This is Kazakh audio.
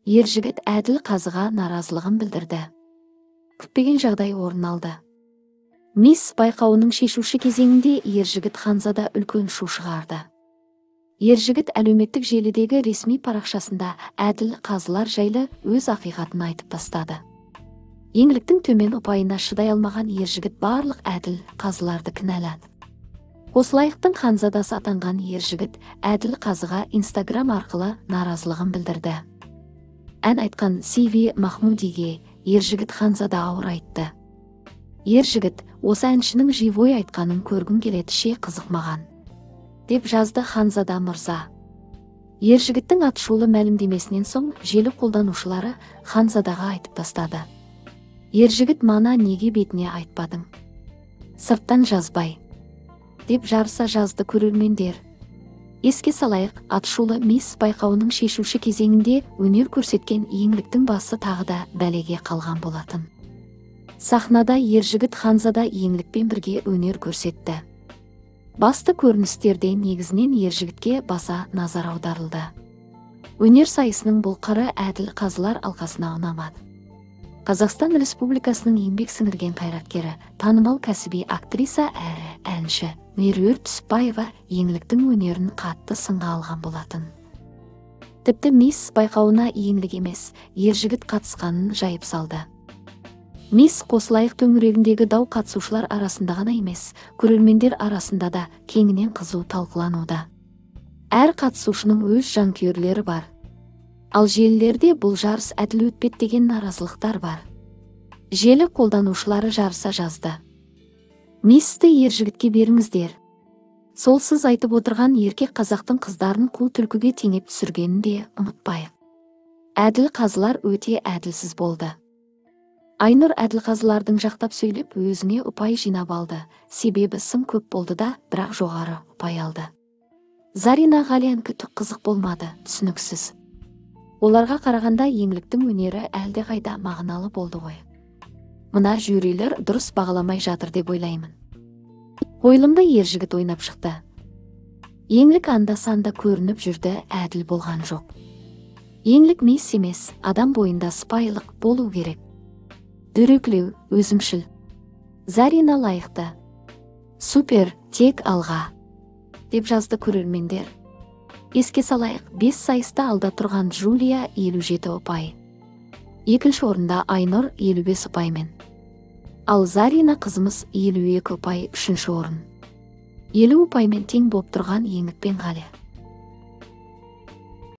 Ер жігіт әділ қазыға наразылығын білдірді. Күтпеген жағдай орын алды. Мисс байқауының шешуші кезеңінде ер жігіт Ханзада үлкен шу шығарды. Ер жігіт әлеуметтік желідегі ресми парақшасында әділ қазылар жайлы өз ақиқатын айтып бастады. Еңліктің төмен ұпайына шыдай алмаған ер жігіт барлық әділ қазыларды кінәлады. Осылайықтың Ханзадасы атанған ер жігіт әділ қазыға Инстаграм арқылы наразылығын білдірді. Ән айтқан Сиви Махмудиге ер жігіт Ханзада ауыр айтты. Ер жігіт, осы әншінің живой айтқанын көргім келеді, ше қызықмаған, деп жазды Ханзада мырза. Ер жігіттің атышулы мәлімдемесінен соң желі қолданушылары Ханзадаға айтып тастады. Ер жігіт, мана неге бетіне айтпадың? Сырттан жазбай, деп жарыса жазды көрермендер. Еске салайық, атышулы мисс байқауының шешуші кезеңінде өнер көрсеткен еңліктің басы тағы да бәлеге қалған болатын. Сахнада ер жігіт Ханзада еңлікпен бірге өнер көрсетті. Басты көріністерде негізінен ер жігітке баса назар аударылды. Өнер сайысының бұл қыры әділ қазылар алқасына ұнамады. Қазақстан Республикасының еңбек сіңірген қайраткері, танымал кәсіби актриса әрі әнші Меруерт Түсіпбаева еңліктің өнерін қатты сынға алған болатын. Тіпті мисс байқауына еңлік емес, ер жігіт қатысқанын жайып салды. Мисс қосылайық төңірегіндегі дау қатысушылар арасында ғана емес, көрермендер арасында да кеңінен қызу талқылануда. Әр қатысушының өз жанкүйерлері бар. Ал желілерде бұл жарыс әділ өтпеді деген наразылықтар бар. Желі қолданушылары жарыса жазды. Миссті ер жігітке беріңіздер. Сол сіз айтып отырған еркек қазақтың қыздарын қу түлкіге теңеп түсіргенін де ұмытпайық. Әділ қазылар өте әділсіз болды. Айнұр әділ қазылардың жақтап сөйлеп өзіне ұпай жинап алды. Себебі сын көп болды да, бірақ жоғары ұпай алды. Зарина Ғалиянкі түк қызық болмады, түсініксіз. Оларға қарағанда еңліктің өнері әлде қайда мағыналы болды ғой. Мына жюрилер дұрыс бағаламай жатыр деп ойлаймын. Қойылымда ер жігіт ойнап шықты. Еңлік анда-санда көрініп жүрді, әділ болған жоқ. Еңлік мисс емес, адам бойында сыпайылық болу керек. Дөрекілеу, өзімшіл. Зарина лайықты. Супер, тек алға, деп жазды көрермендер. Еске салайық, 5 сайыста алда тұрған Джулия 57 ұпай. Екінші орында Айнұр 55 ұпаймен. Ал Зарина қызымыз 52 ұпай, үшінші орын. 50 ұпаймен тең боп тұрған Еңлік пен Ғали.